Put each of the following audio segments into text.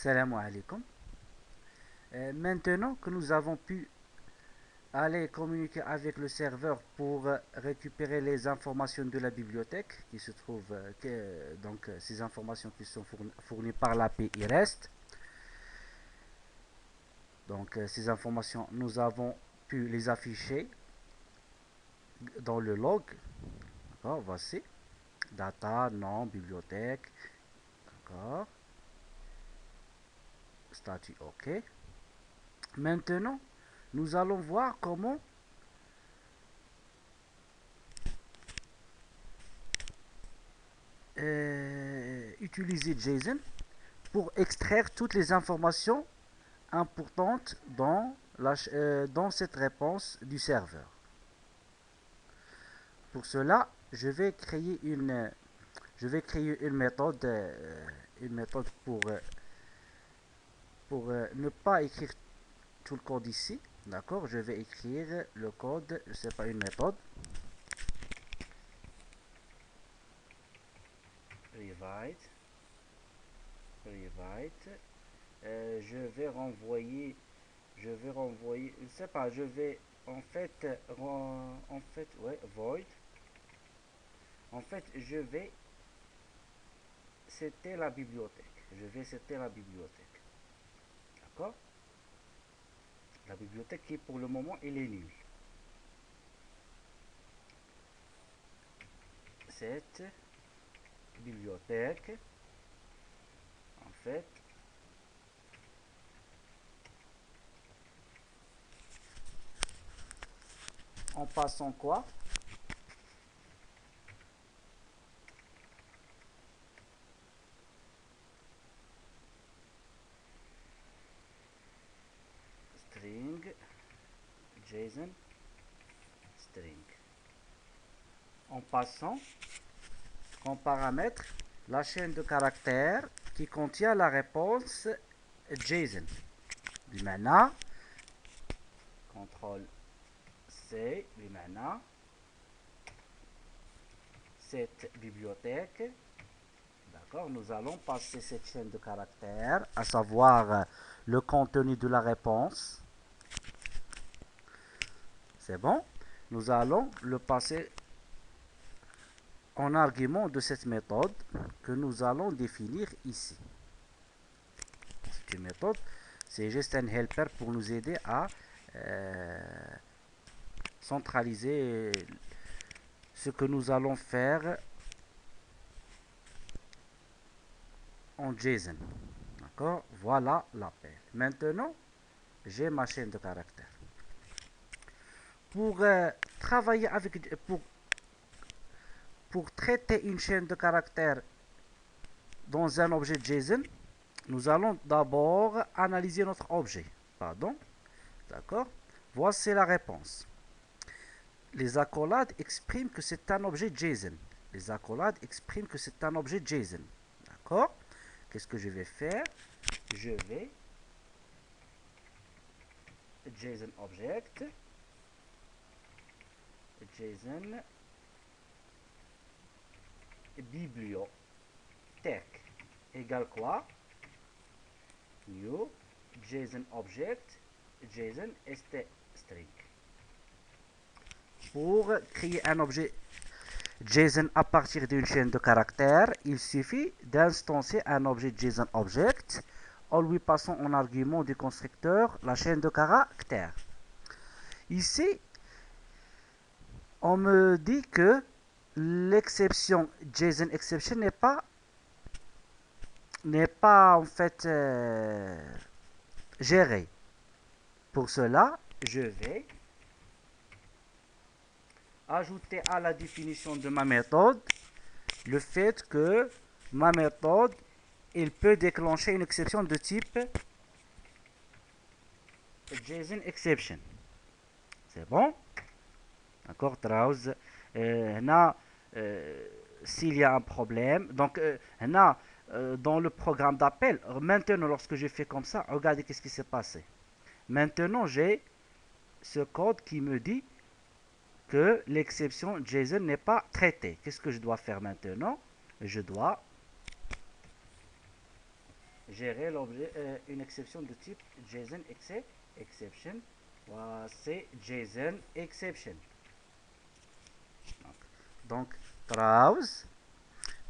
Salam alaikum. Maintenant que nous avons pu aller communiquer avec le serveur pour récupérer les informations de la bibliothèque qui se trouve donc ces informations qui sont fournies par l'API REST. Donc ces informations nous avons pu les afficher dans le log. D'accord, voici data, nom, bibliothèque. D'accord. Statut OK. Maintenant, nous allons voir comment utiliser JSON pour extraire toutes les informations importantes dans cette réponse du serveur. Pour cela, je vais créer une méthode, pour ne pas écrire tout le code ici. D'accord, je vais écrire le code, je sais pas, une méthode rewrite. Je vais renvoyer, je sais pas, je vais ouais, void. En fait, c'était la bibliothèque. D'accord? La bibliothèque qui pour le moment elle est nulle. Cette bibliothèque, en fait, en passant quoi? String, JSON, string. En passant comme paramètre la chaîne de caractères qui contient la réponse JSON. بمعنى CTRL C بمعنى cette bibliothèque. D'accord, nous allons passer cette chaîne de caractères, à savoir le contenu de la réponse. C'est bon. Nous allons le passer en argument de cette méthode que nous allons définir ici. C'est une méthode, c'est juste un helper pour nous aider à centraliser ce que nous allons faire en JSON. D'accord, voilà l'appel. Maintenant, j'ai ma chaîne de caractères. Pour travailler avec, pour traiter une chaîne de caractères dans un objet JSON, nous allons d'abord analyser notre objet. Pardon. D'accord. Voici la réponse. Les accolades expriment que c'est un objet JSON. Les accolades expriment que c'est un objet JSON. D'accord. Qu'est-ce que je vais faire? Je vais JSON object, JSON bibliothèque égale quoi? New JSON object JSON string. Pour créer un objet JSON à partir d'une chaîne de caractères, il suffit d'instancier un objet JSON object en lui passant en argument du constructeur la chaîne de caractères. Ici, on me dit que l'exception JSON exception n'est pas en fait gérée. Pour cela, je vais ajouter à la définition de ma méthode le fait que ma méthode il peut déclencher une exception de type JSON exception. C'est bon? D'accord, browse. S'il y a un problème, donc dans le programme d'appel, maintenant lorsque je fais comme ça, regardez qu'est-ce qui s'est passé. Maintenant j'ai ce code qui me dit que l'exception JSON n'est pas traitée. Qu'est-ce que je dois faire maintenant? Je dois gérer l'objet, une exception de type JSON exception. C'est JSON exception. Donc, browse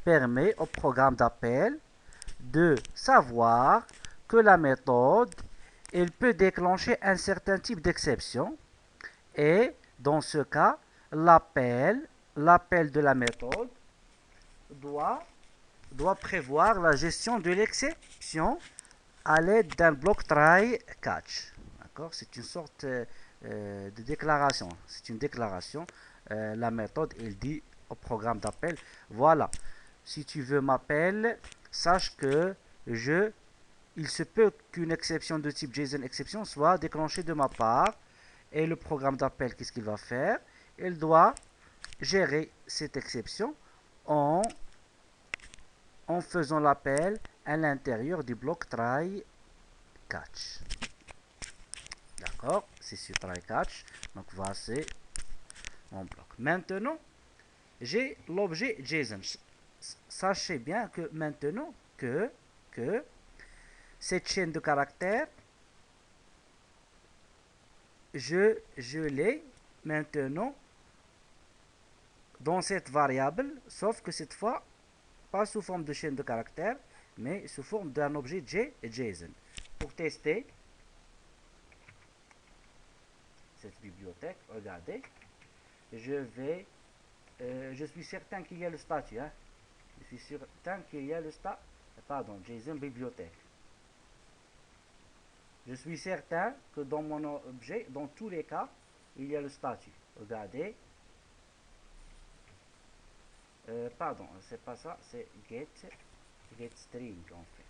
permet au programme d'appel de savoir que la méthode, elle peut déclencher un certain type d'exception et dans ce cas, l'appel de la méthode doit prévoir la gestion de l'exception à l'aide d'un bloc try catch. D'accord? C'est une sorte de déclaration. C'est une déclaration. La méthode, elle dit au programme d'appel, voilà, si tu veux m'appeler, sache que il se peut qu'une exception de type JSON exception soit déclenchée de ma part. Et le programme d'appel, qu'est-ce qu'il va faire? Il doit gérer cette exception en faisant l'appel à l'intérieur du bloc try catch. D'accord? C'est sur try catch. Donc voici mon bloc. Maintenant, j'ai l'objet JSON. Sachez bien que maintenant que cette chaîne de caractères, je l'ai maintenant dans cette variable, sauf que cette fois, pas sous forme de chaîne de caractères, mais sous forme d'un objet JSON. Pour tester cette bibliothèque, regardez, je suis certain qu'il y a le statut, hein. Je suis certain qu'il y a le statut, pardon, JSON bibliothèque. Je suis certain que dans mon objet, dans tous les cas, il y a le statut. Regardez. Pardon, c'est pas ça, c'est get string en fait.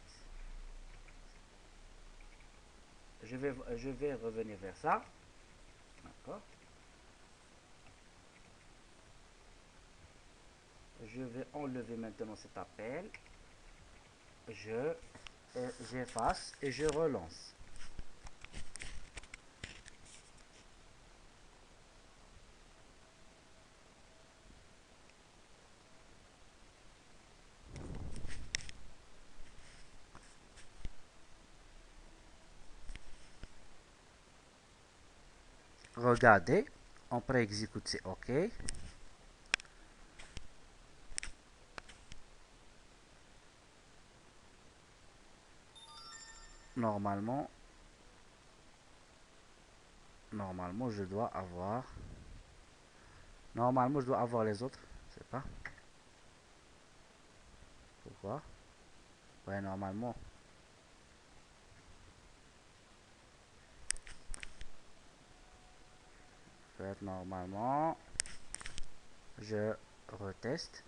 Je vais revenir vers ça. D'accord. Je vais enlever maintenant cet appel. J'efface et je relance. Regardez, on pré-exécute, c'est OK. Normalement, je dois avoir... Normalement, je dois avoir les autres. Je sais pas. Pourquoi? Ouais, normalement. En fait, normalement, je reteste.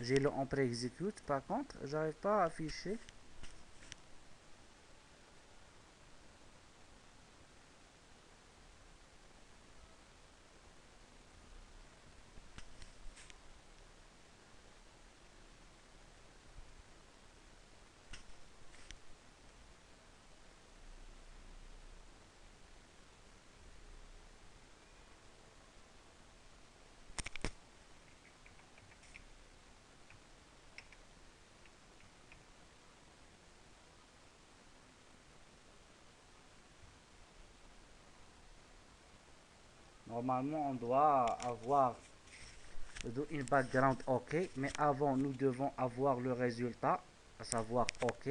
J'ai le on pré-exécute, par contre, j'arrive pas à afficher. Normalement, on doit avoir une background OK, mais avant, nous devons avoir le résultat, à savoir OK.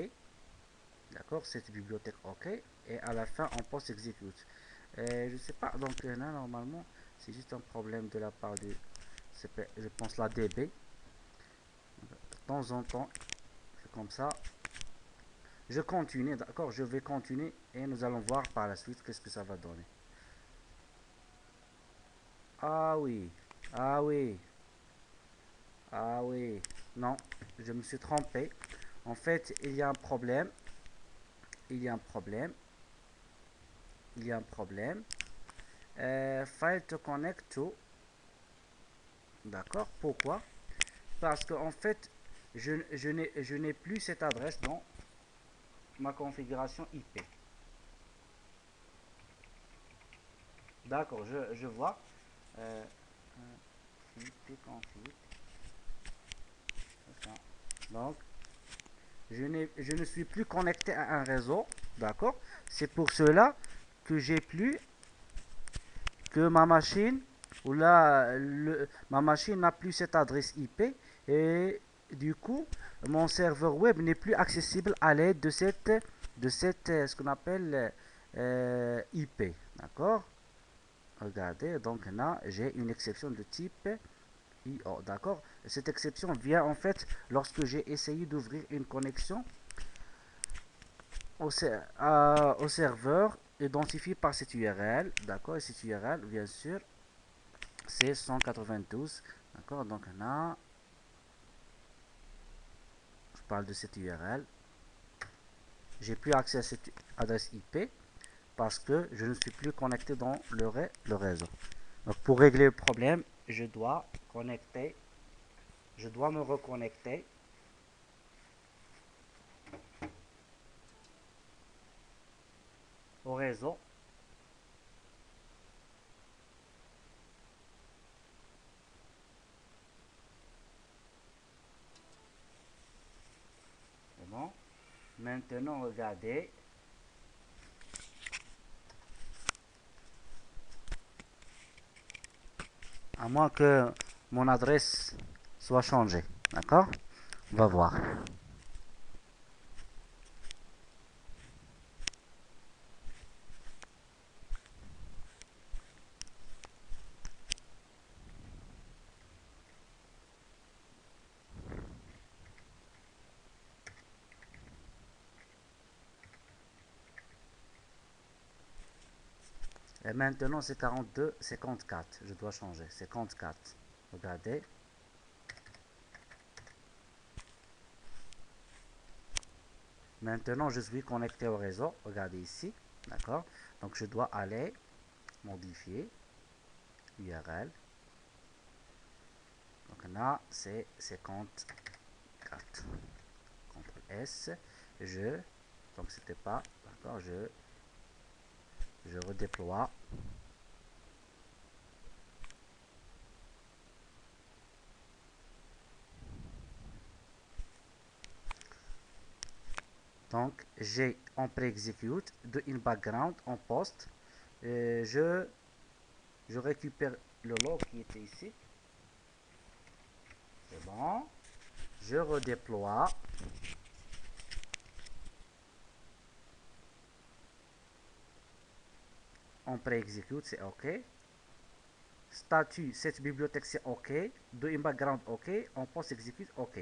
D'accord, cette bibliothèque OK. Et à la fin, on post execute. Je sais pas, donc là, normalement, c'est juste un problème de la part du, je pense, la DB. De temps en temps, c'est comme ça. Je continue, d'accord, je vais continuer et nous allons voir par la suite qu'est-ce que ça va donner. Ah oui, ah oui, ah oui, non, je me suis trompé. En fait, il y a un problème. Il y a un problème. il y a un problème. File to connect to. D'accord. Pourquoi? Parce qu'en fait, je n'ai plus cette adresse dans ma configuration IP. D'accord, je vois. IP config. Donc, je ne suis plus connecté à un réseau. D'accord. C'est pour cela que j'ai plus que ma machine ou là ma machine n'a plus cette adresse IP et du coup mon serveur web n'est plus accessible à l'aide de cette ce qu'on appelle IP. D'accord. Regardez, donc là j'ai une exception de type IO. D'accord. Cette exception vient en fait lorsque j'ai essayé d'ouvrir une connexion au serveur identifié par cette URL. D'accord. Et cette URL bien sûr c'est 192. D'accord. Donc là je parle de cette URL. J'ai plus accès à cette adresse IP parce que je ne suis plus connecté dans le réseau. Donc pour régler le problème, je dois me reconnecter au réseau. C'est bon. Maintenant, regardez. À moins que mon adresse soit changée. D'accord. On va voir. Et maintenant, c'est 42, 54. Je dois changer. 54. Regardez. Maintenant, je suis connecté au réseau. Regardez ici. D'accord. Donc, je dois aller modifier URL. Donc là, c'est 54. CTRL S. Donc, c'était pas. D'accord. Je redéploie. Donc, j'ai en pré-execute de in background en post. Je récupère le log qui était ici. C'est bon. Je redéploie. En pré-execute, c'est OK. Statut, cette bibliothèque, c'est OK. De in background, OK. En post-execute, OK.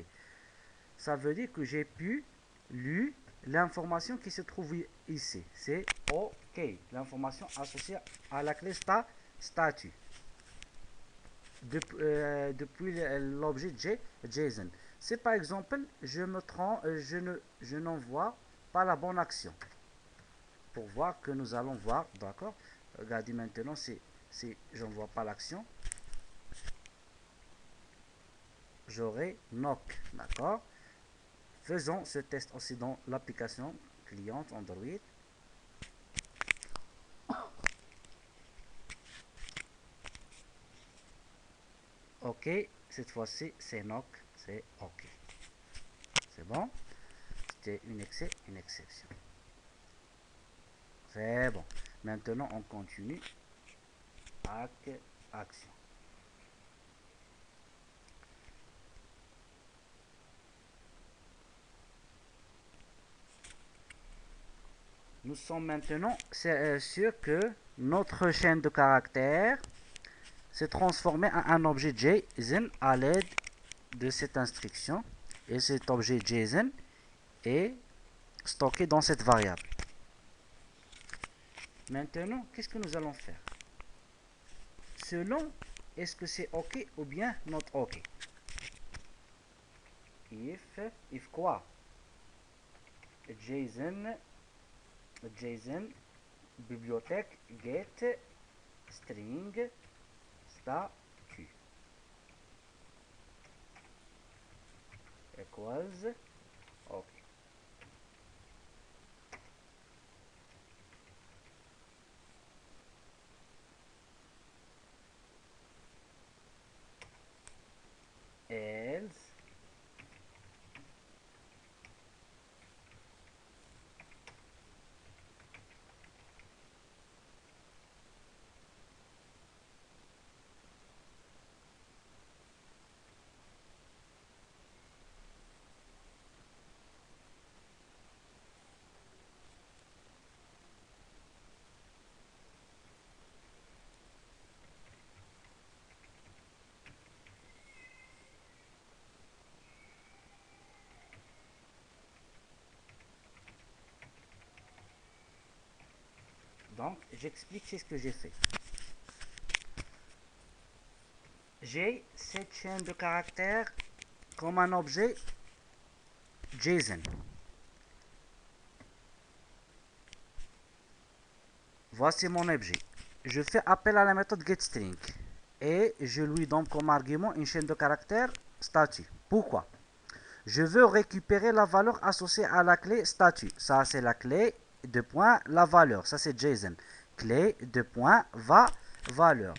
Ça veut dire que j'ai pu lire l'information qui se trouve ici. C'est OK. L'information associée à la clé statut. Depuis l'objet JSON. C'est par exemple, je me trompe, je n'envoie pas la bonne action. Pour voir que nous allons voir, d'accord. Regardez maintenant, si j'envoie pas l'action, j'aurai knock, d'accord. Faisons ce test aussi dans l'application cliente Android. OK, cette fois-ci, c'est knock, c'est OK. C'est bon. C'était une exception. C'est bon. Maintenant, on continue avec action. Nous sommes maintenant sûrs que notre chaîne de caractères s'est transformée en un objet JSON à l'aide de cette instruction. Et cet objet JSON est stocké dans cette variable. Maintenant, qu'est-ce que nous allons faire? Selon, est-ce que c'est OK ou bien not OK? If quoi? JSON bibliothèque get string statut equals OK. Else donc j'explique c'est ce que j'ai fait. J'ai cette chaîne de caractères comme un objet JSON. Voici mon objet. Je fais appel à la méthode getString et je lui donne comme argument une chaîne de caractères statut. Pourquoi? Je veux récupérer la valeur associée à la clé statut. Ça, c'est la clé, deux points, la valeur. Ça, c'est JSON. Clé, deux points, valeur.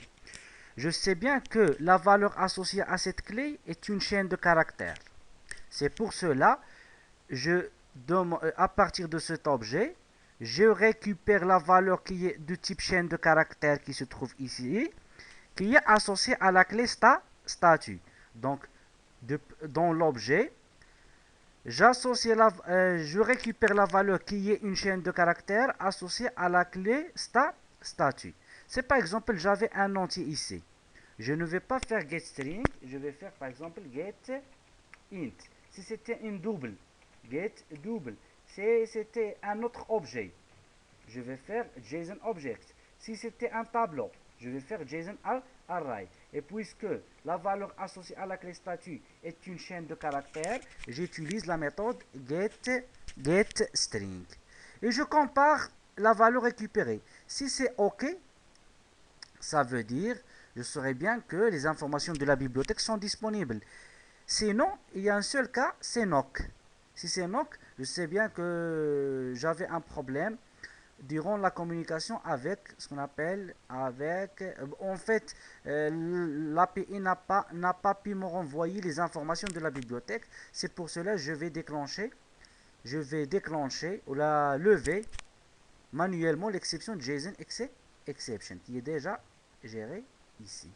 Je sais bien que la valeur associée à cette clé est une chaîne de caractères. C'est pour cela, à partir de cet objet, je récupère la valeur qui est du type chaîne de caractères qui se trouve ici, qui est associée à la clé statut. Donc, dans l'objet, je récupère la valeur qui est une chaîne de caractères associée à la clé statut. C'est par exemple, j'avais un entier ici. Je ne vais pas faire getString, je vais faire par exemple getInt. Si c'était une double, getDouble. Si c'était un autre objet, je vais faire JSONObject. Si c'était un tableau, je vais faire JSONArray. Et puisque la valeur associée à la clé statut est une chaîne de caractères, j'utilise la méthode getString. Et je compare la valeur récupérée. Si c'est OK, ça veut dire je saurais bien que les informations de la bibliothèque sont disponibles. Sinon, il y a un seul cas, c'est NOC. Si c'est NOC, je sais bien que j'avais un problème durant la communication avec ce qu'on appelle en fait l'API n'a pas pu me renvoyer les informations de la bibliothèque. C'est pour cela que je vais déclencher ou la lever manuellement l'exception JSON exception qui est déjà gérée ici.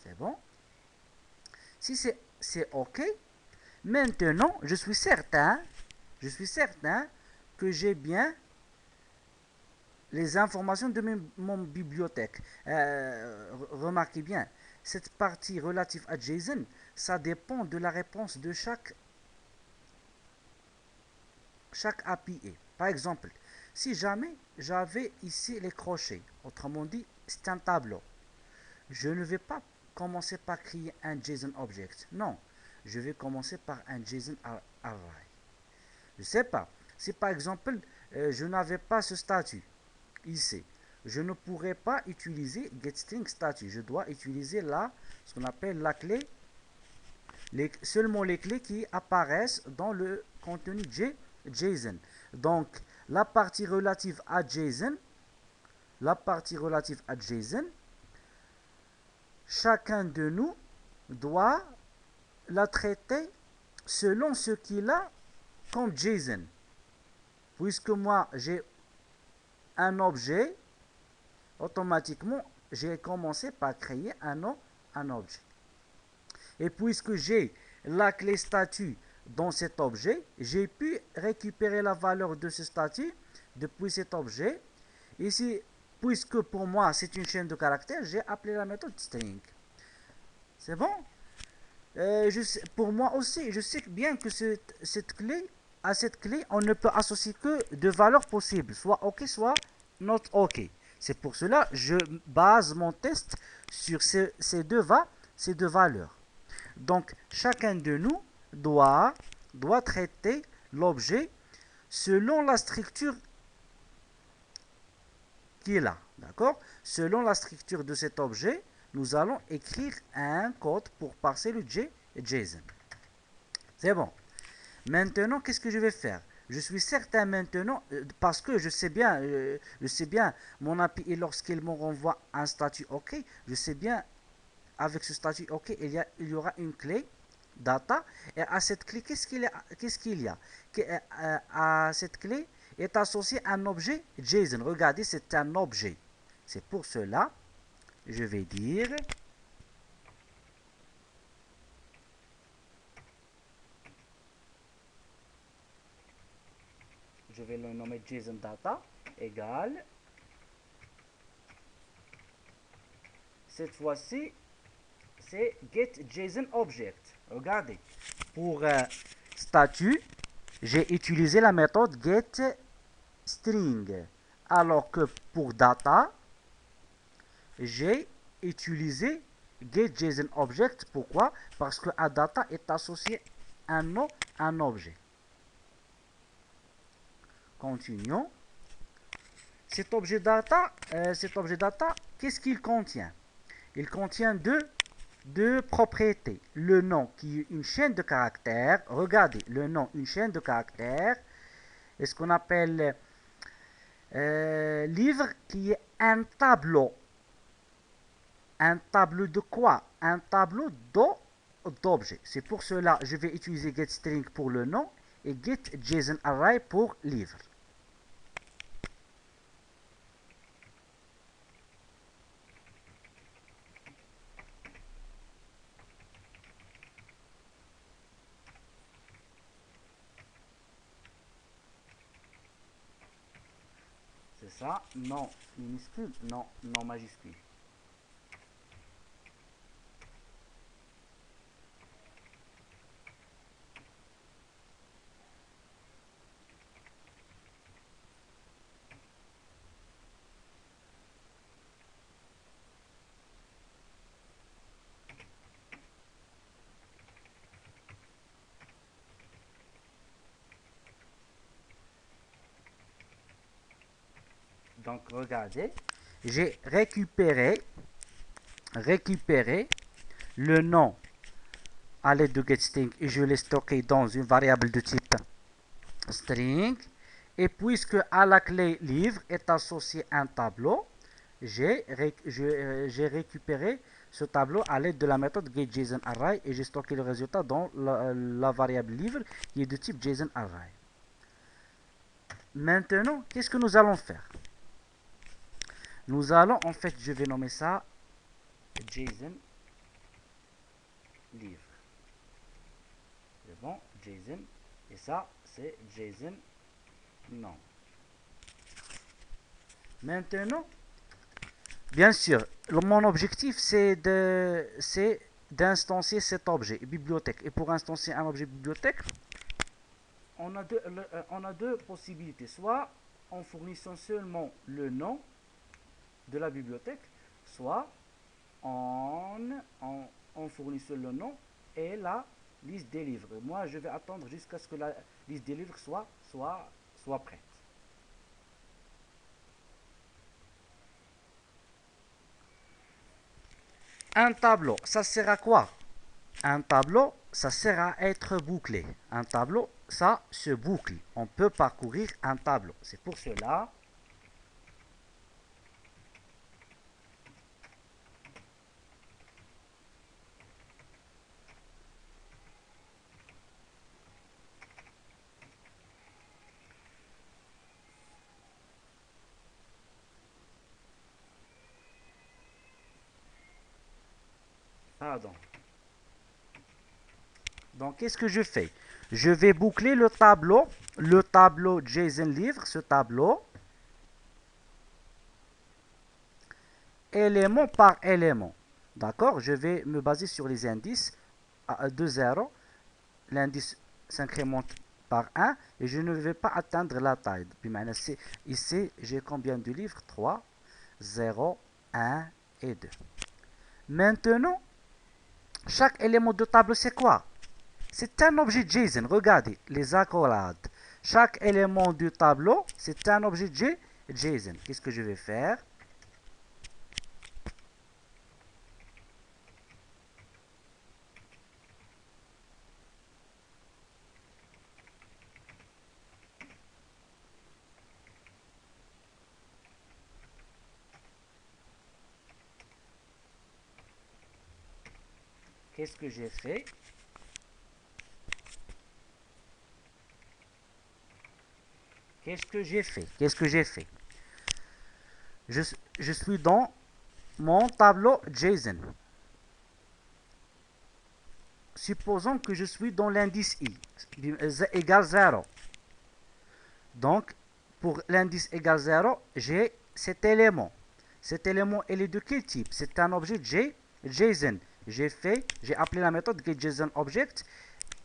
C'est bon? Si c'est OK, maintenant je suis certain que j'ai bien les informations de mon bibliothèque. Remarquez bien, cette partie relative à JSON, ça dépend de la réponse de chaque API. Par exemple, si jamais j'avais ici les crochets, autrement dit, c'est un tableau, je ne vais pas commencer par créer un JSON object. Non, je vais commencer par un JSON array. Je ne sais pas. Si par exemple, je n'avais pas ce statut ici, je ne pourrais pas utiliser getString statut. Je dois utiliser ce qu'on appelle la clé, seulement les clés qui apparaissent dans le contenu JSON. Donc, la partie relative à JSON, chacun de nous doit la traiter selon ce qu'il a comme JSON. Puisque moi, j'ai un objet, automatiquement, j'ai commencé par créer un objet. Et puisque j'ai la clé statut dans cet objet, j'ai pu récupérer la valeur de ce statut depuis cet objet. Ici, puisque pour moi c'est une chaîne de caractères, j'ai appelé la méthode string. C'est bon? Pour moi aussi, je sais bien que à cette clé, on ne peut associer que deux valeurs possibles, soit OK, soit not OK. C'est pour cela que je base mon test sur ces deux valeurs. Donc, chacun de nous doit traiter l'objet selon la structure qui est là. D'accord? Selon la structure de cet objet, nous allons écrire un code pour parser le JSON. C'est bon. Maintenant, qu'est-ce que je vais faire? Je suis certain maintenant, parce que je sais bien, mon API, lorsqu'il me renvoie un statut OK, je sais bien, avec ce statut OK, il y aura une clé data. Et à cette clé, qu'est-ce qu'il y a? À cette clé est associé un objet JSON. Regardez, c'est un objet. C'est pour cela, je vais dire... Je vais le nommer JSON data égale. Cette fois-ci, c'est getJSONObject. Regardez. Pour statut, j'ai utilisé la méthode getString. Alors que pour data, j'ai utilisé getJSONObject. Pourquoi? Parce que à data est associé un nom, un objet. Continuons. Cet objet data, qu'est-ce qu'il contient? Il contient deux propriétés. Le nom qui est une chaîne de caractères. Regardez, le nom, une chaîne de caractères. Et ce qu'on appelle livre qui est un tableau. Un tableau de quoi? Un tableau d'objets. C'est pour cela que je vais utiliser getString pour le nom et getJSONArray pour livre. C'est ça, non minuscule, non majuscule. Donc regardez, j'ai récupéré le nom à l'aide de getString et je l'ai stocké dans une variable de type string. Et puisque à la clé livre est associé un tableau, j'ai récupéré ce tableau à l'aide de la méthode getJSONArray et j'ai stocké le résultat dans la variable livre qui est de type JSONArray. Maintenant, qu'est-ce que nous allons faire? Nous allons, en fait, je vais nommer ça JSON livre. C'est bon, JSON. Et ça, c'est JSON non. Maintenant, bien sûr, mon objectif, c'est d'instancier cet objet bibliothèque. Et pour instancier un objet bibliothèque, on a deux possibilités. Soit en fournissant seulement le nom de la bibliothèque, soit en fournissant le nom et la liste des livres. Moi, je vais attendre jusqu'à ce que la liste des livres soit prête. Un tableau, ça sert à quoi? Un tableau, ça sert à être bouclé. Un tableau, ça se boucle. On peut parcourir un tableau. C'est pour cela... Pardon. Donc, qu'est-ce que je fais? Je vais boucler le tableau JSON livre, ce tableau, élément par élément. D'accord? Je vais me baser sur les indices de 0. L'indice s'incrémente par 1 et je ne vais pas atteindre la taille. Ici, j'ai combien de livres? 3, 0, 1 et 2. Maintenant, chaque élément de tableau, c'est quoi? C'est un objet JSON. Regardez, les accolades. Chaque élément du tableau, c'est un objet JSON. Qu'est-ce que je vais faire? Qu'est-ce que j'ai fait? Qu'est-ce que j'ai fait? Qu'est-ce que j'ai fait? Je suis dans mon tableau JSON. Supposons que je suis dans l'indice i égale 0. Donc, pour l'indice égale 0, j'ai cet élément. Cet élément, il est de quel type? C'est un objet JSON. J'ai appelé la méthode getJSONObject.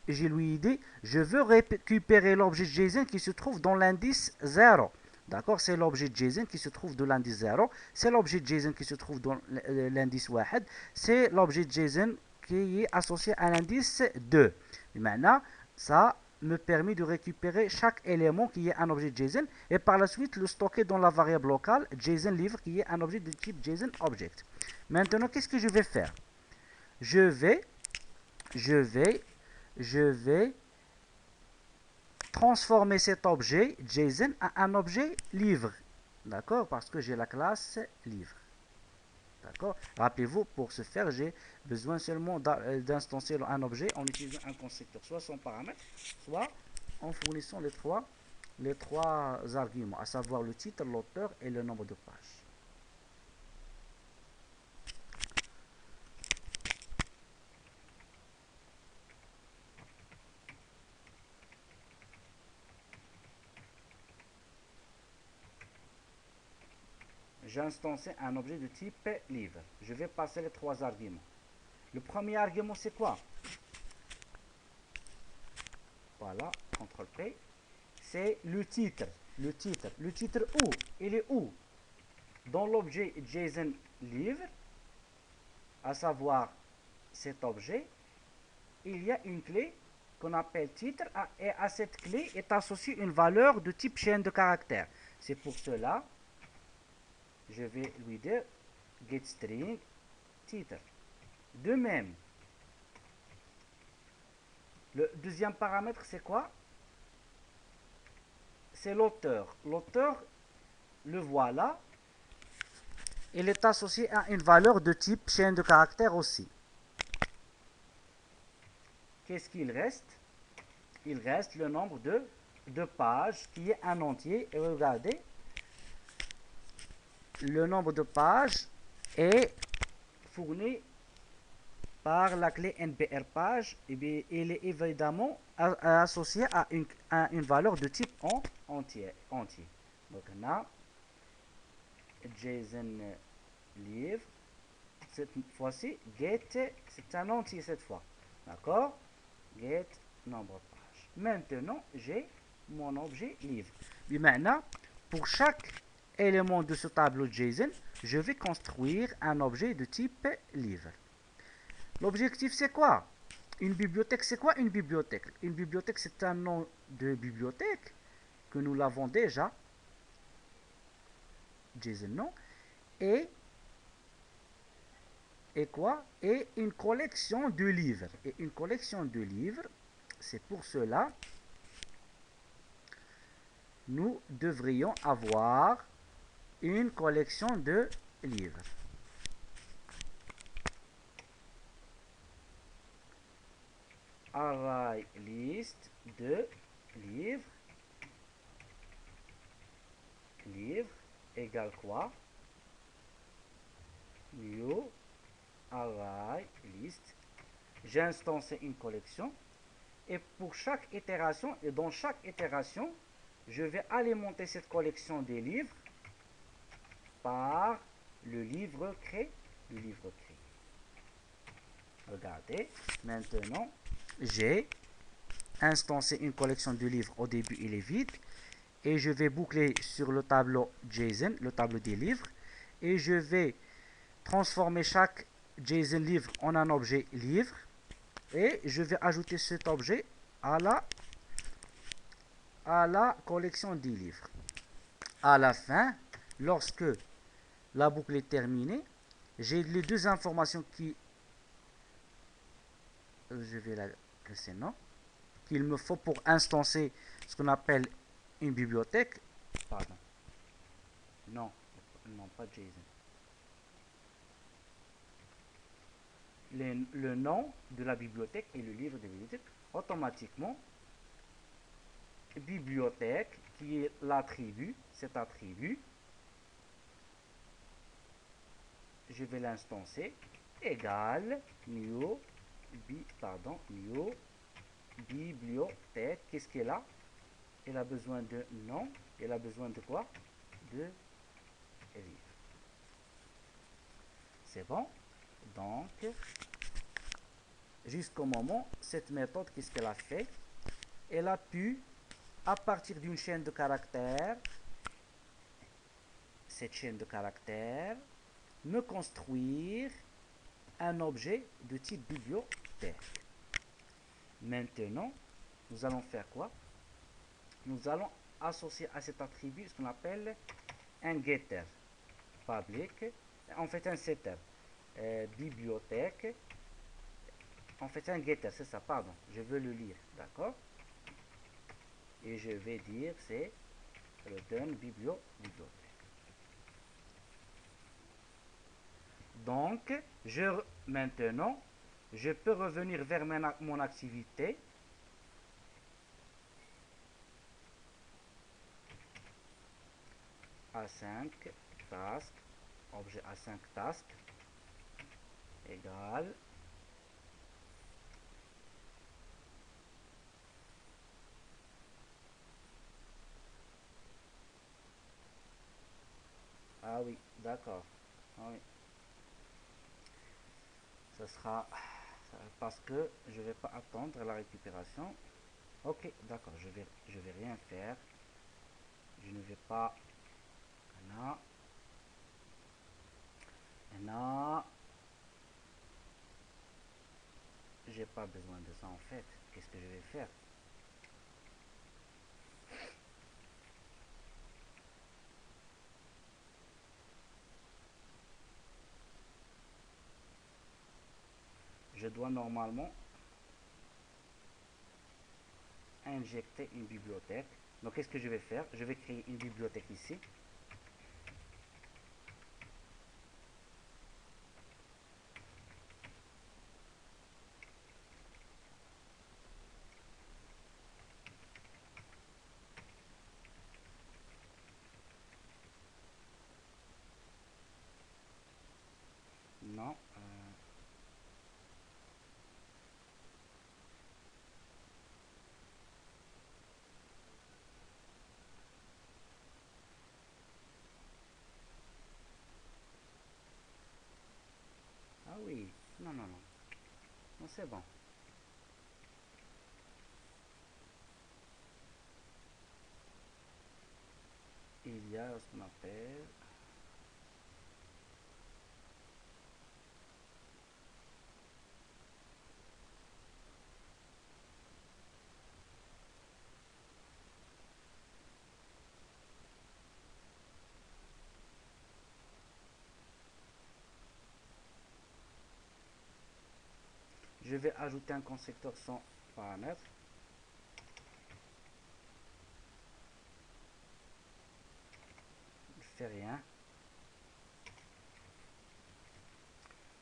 Je lui dit, je veux récupérer l'objet JSON qui se trouve dans l'indice 0. D'accord? C'est l'objet JSON qui se trouve dans l'indice 0. C'est l'objet JSON qui se trouve dans l'indice 1. C'est l'objet JSON qui est associé à l'indice 2. Et maintenant, ça me permet de récupérer chaque élément qui est un objet JSON et par la suite le stocker dans la variable locale JSON livre qui est un objet de type JSONObject. Maintenant, qu'est-ce que je vais faire? Je vais transformer cet objet JSON à un objet livre. D'accord? Parce que j'ai la classe livre. D'accord? Rappelez-vous, pour ce faire, j'ai besoin seulement d'instancier un objet en utilisant un constructeur, soit sans paramètre, soit en fournissant les trois arguments, à savoir le titre, l'auteur et le nombre de pages. J'ai instancié un objet de type livre. Je vais passer les trois arguments. Le premier argument, c'est quoi? Voilà, CTRL P. C'est le titre. Le titre où? Il est où? Dans l'objet JSON livre, à savoir cet objet, il y a une clé qu'on appelle titre et à cette clé est associée une valeur de type chaîne de caractères. C'est pour cela je vais lui dire getString titre. De même, le deuxième paramètre, c'est quoi? C'est l'auteur. L'auteur, le voilà. Il est associé à une valeur de type chaîne de caractères aussi. Qu'est-ce qu'il reste? Il reste le nombre de pages qui est un entier. Et regardez, le nombre de pages est fourni par la clé NBR page. Et bien, il est évidemment associé à une valeur de type entier. Donc là, JSON livre, cette fois-ci, get, c'est un entier cette fois. D'accord? Get nombre de pages. Maintenant, j'ai mon objet livre. Et maintenant, pour chaque élément de ce tableau JSON, je vais construire un objet de type livre. L'objectif, c'est quoi? Une bibliothèque, c'est quoi une bibliothèque? Une bibliothèque, c'est un nom de bibliothèque que nous l'avons déjà. JSON nom. Et quoi? Et une collection de livres. Et une collection de livres, c'est pour cela nous devrions avoir une collection de livres. Array list de livres. Livre égale quoi? New array list. J'instance une collection. Et pour chaque itération, et dans chaque itération, je vais alimenter cette collection des livres par le livre créé. Regardez, maintenant, j'ai instancé une collection de livres. Au début, il est vide. Et je vais boucler sur le tableau JSON, le tableau des livres. Et je vais transformer chaque JSON livre en un objet livre. Et je vais ajouter cet objet à la collection des livres. à la fin, lorsque la boucle est terminée, j'ai les deux informations qui... Je vais la laisser non. Qu'il me faut pour instancer ce qu'on appelle une bibliothèque. Pardon. Non, non, pas JSON. Le nom de la bibliothèque et le livre de bibliothèque, automatiquement, bibliothèque, qui est l'attribut, cet attribut, je vais l'instancer, égale new, new bibliothèque. Qu'est-ce qu'elle a? Elle a besoin de nom, elle a besoin de quoi? De livre. C'est bon? Donc, jusqu'au moment, cette méthode, qu'est-ce qu'elle a fait? Elle a pu, à partir d'une chaîne de caractères, cette chaîne de caractères, me construire un objet de type bibliothèque. Maintenant, nous allons faire quoi? Nous allons associer à cet attribut ce qu'on appelle un getter public, en fait un setter, bibliothèque, en fait un getter, c'est ça, pardon, je veux le lire, d'accord? Et je vais dire c'est return bibliothèque. Donc, maintenant, je peux revenir vers mon activité. A5 task, objet A5 task, égale ah oui, d'accord. Ah oui. Ce sera parce que je vais pas attendre la récupération. Ok, d'accord, je vais rien faire. Je ne vais pas. Non. Non. J'ai pas besoin de ça en fait. Qu'est-ce que je vais faire? Je dois normalement injecter une bibliothèque. Donc qu'est-ce que je vais faire? Je vais créer une bibliothèque ici. Non. Ah oui. Non, non, non. Non, c'est bon. Il y a ce qu'on appelle je vais ajouter un constructeur sans paramètre. Je fais rien.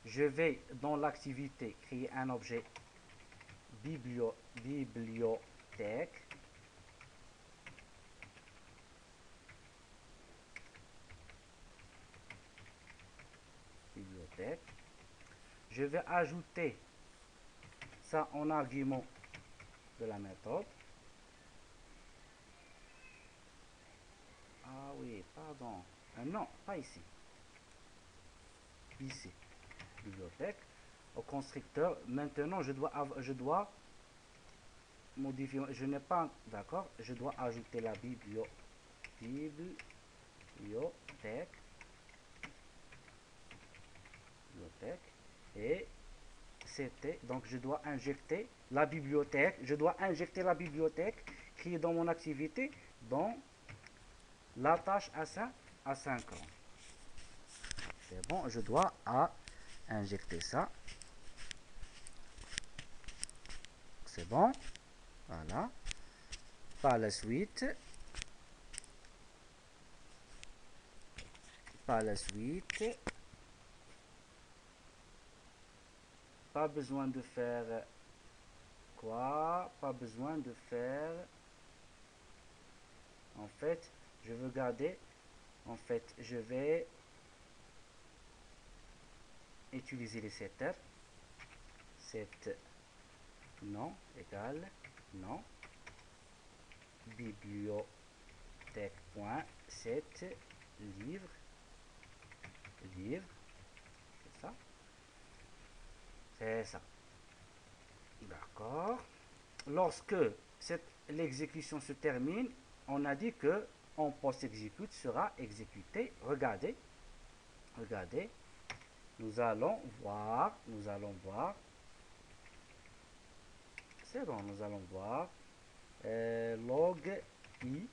Je vais dans l'activité créer un objet bibliothèque. Bibliothèque. Je vais ajouter ça en argument de la méthode. Ah oui, pardon. Non, pas ici. Ici. Bibliothèque. Au constructeur. Maintenant, je dois modifier. Je n'ai pas. D'accord. Je dois ajouter la bibliothèque. Et c'était. Donc, je dois injecter la bibliothèque. Je dois injecter la bibliothèque qui est dans mon activité dans la tâche asynchrone. C'est bon, je dois injecter ça. C'est bon. Voilà. Par la suite, pas besoin de faire quoi? Pas besoin de faire. En fait, je veux garder. En fait, je vais utiliser les setters. Set non égale non. Bibliothèque.set livre. C'est ça. C'est ça. D'accord. Lorsque l'exécution se termine, on a dit que on post-execute sera exécuté. Regardez. Nous allons voir. C'est bon, nous allons voir. Log i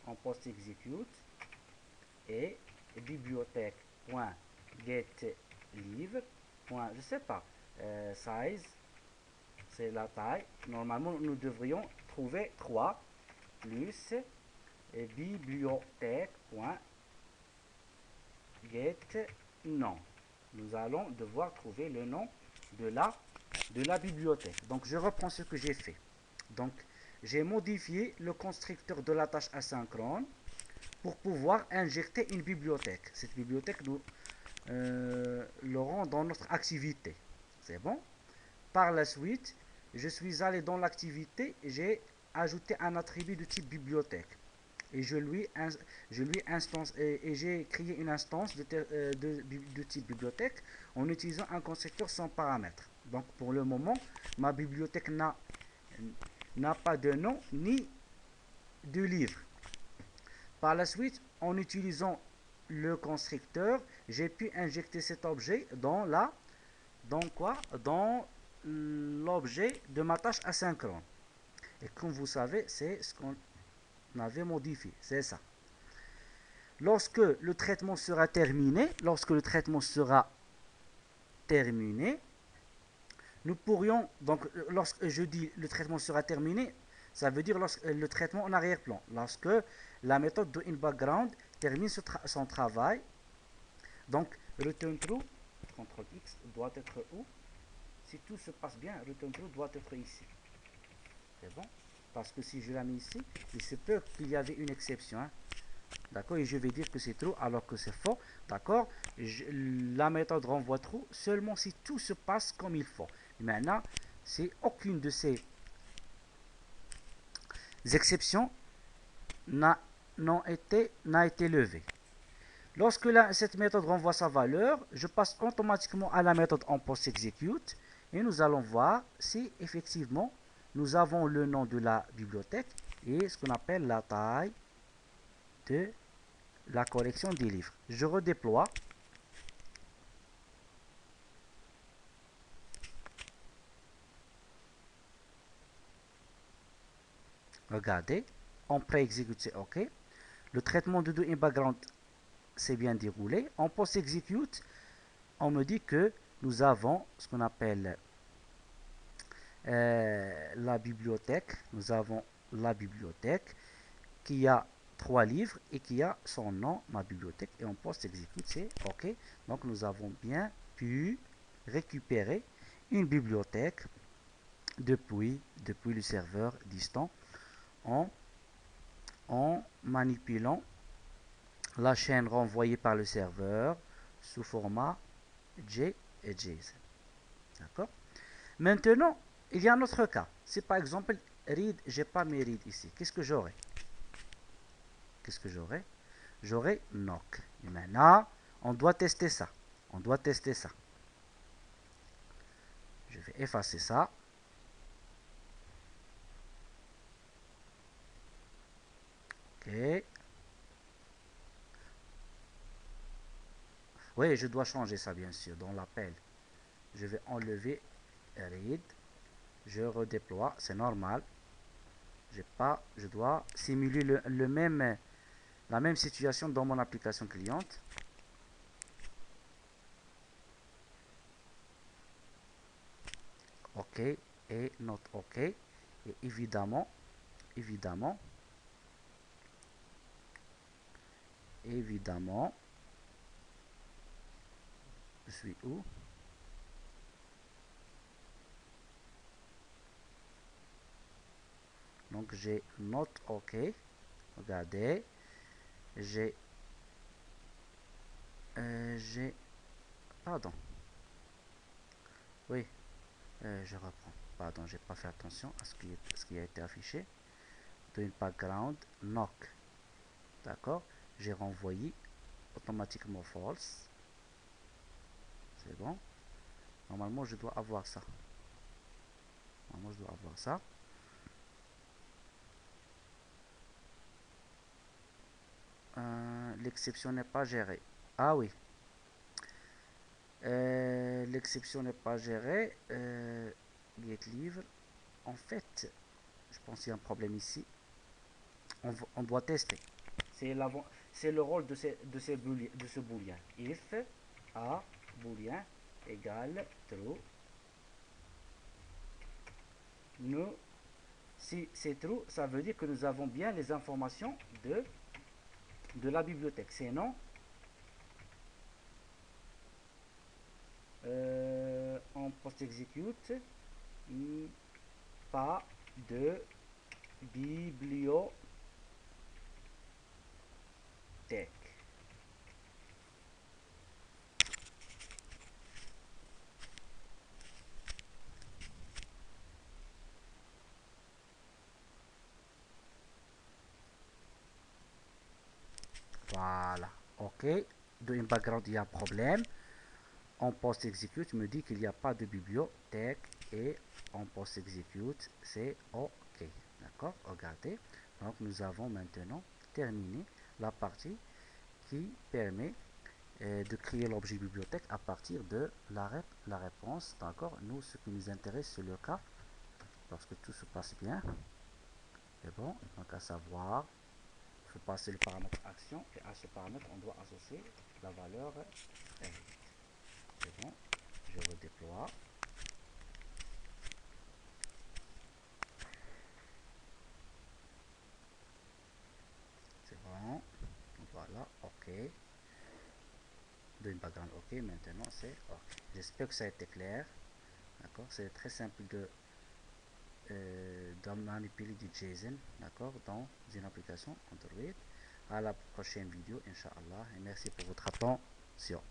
en post-execute et bibliothèque.getLive. Je sais pas. Size, c'est la taille. Normalement, nous devrions trouver 3 plus bibliothèque.getNom. Nous allons devoir trouver le nom de la bibliothèque. Donc, je reprends ce que j'ai fait. Donc, j'ai modifié le constructeur de la tâche asynchrone pour pouvoir injecter une bibliothèque. Cette bibliothèque, nous l'aurons dans notre activité. C'est bon. Par la suite, je suis allé dans l'activité et j'ai ajouté un attribut de type bibliothèque. Et j'ai créé une instance de type bibliothèque en utilisant un constructeur sans paramètres. Donc pour le moment, ma bibliothèque n'a pas de nom ni de livre. Par la suite, en utilisant le constructeur, j'ai pu injecter cet objet dans l'objet de ma tâche asynchrone. Et comme vous savez, c'est ce qu'on avait modifié, c'est ça. Lorsque le traitement sera terminé, nous pourrions, donc lorsque je dis le traitement sera terminé, ça veut dire lorsque le traitement en arrière-plan, lorsque la méthode de inBackground termine son travail. Donc return true, CTRL X doit être où? Si tout se passe bien, return true doit être ici. C'est bon? Parce que si je la mets ici, il se peut qu'il y avait une exception. Hein? D'accord? Et je vais dire que c'est true alors que c'est faux. D'accord? La méthode renvoie true seulement si tout se passe comme il faut. Et maintenant, si aucune de ces exceptions n'a été levée. Lorsque cette méthode renvoie sa valeur, je passe automatiquement à la méthode en post-execute et nous allons voir si effectivement nous avons le nom de la bibliothèque et ce qu'on appelle la taille de la collection des livres. Je redéploie. Regardez, on pré-exécute, c'est OK. Le traitement de inBackground s'est bien déroulé. En post-execute, on me dit que nous avons ce qu'on appelle la bibliothèque. Nous avons la bibliothèque qui a 3 livres et qui a son nom, ma bibliothèque. Et on post-exécute, c'est OK. Donc nous avons bien pu récupérer une bibliothèque depuis le serveur distant en manipulant la chaîne renvoyée par le serveur sous format J et JSON. D'accord? Maintenant, il y a un autre cas. C'est par exemple read, j'ai pas mes read ici. Qu'est-ce que j'aurai? J'aurai knock. Et maintenant, on doit tester ça. Je vais effacer ça. OK. Oui, je dois changer ça, bien sûr, dans l'appel. Je vais enlever read. Je redéploie, c'est normal. Je dois simuler le même La même situation dans mon application cliente. OK et not OK. Et évidemment, je suis où? Donc j'ai not OK. Regardez. J'ai pardon. Oui, je reprends. Pardon, j'ai pas fait attention à ce qui a été affiché. Do in background knock. D'accord? J'ai renvoyé automatiquement false. C'est bon. Normalement, je dois avoir ça. L'exception n'est pas gérée. Ah oui. L'exception n'est pas gérée. Get livre. En fait, je pense qu'il y a un problème ici. On doit tester. C'est le rôle de ce boolean. If a boolean égale true. Nous, si c'est true, ça veut dire que nous avons bien les informations de la bibliothèque. Sinon, on post-execute pas de bibliothèque. Voilà. OK. Dans une background, il y a un problème. On post-execute me dit qu'il n'y a pas de bibliothèque et on post-execute, c'est OK. D'accord? Regardez. Donc, nous avons maintenant terminé la partie qui permet de créer l'objet bibliothèque à partir de la réponse. D'accord? Nous, ce qui nous intéresse, c'est le cas lorsque tout se passe bien. C'est bon. Donc, à savoir, il faut passer le paramètre action et à ce paramètre, on doit associer la valeur R. C'est bon. Je redéploie. C'est bon. Voilà. OK. De une background OK. Maintenant, c'est OK. J'espère que ça a été clair. D'accord. C'est très simple de manipuler du JSON. D'accord. Dans une application Android. À la prochaine vidéo, Inch'Allah. Et merci pour votre attention.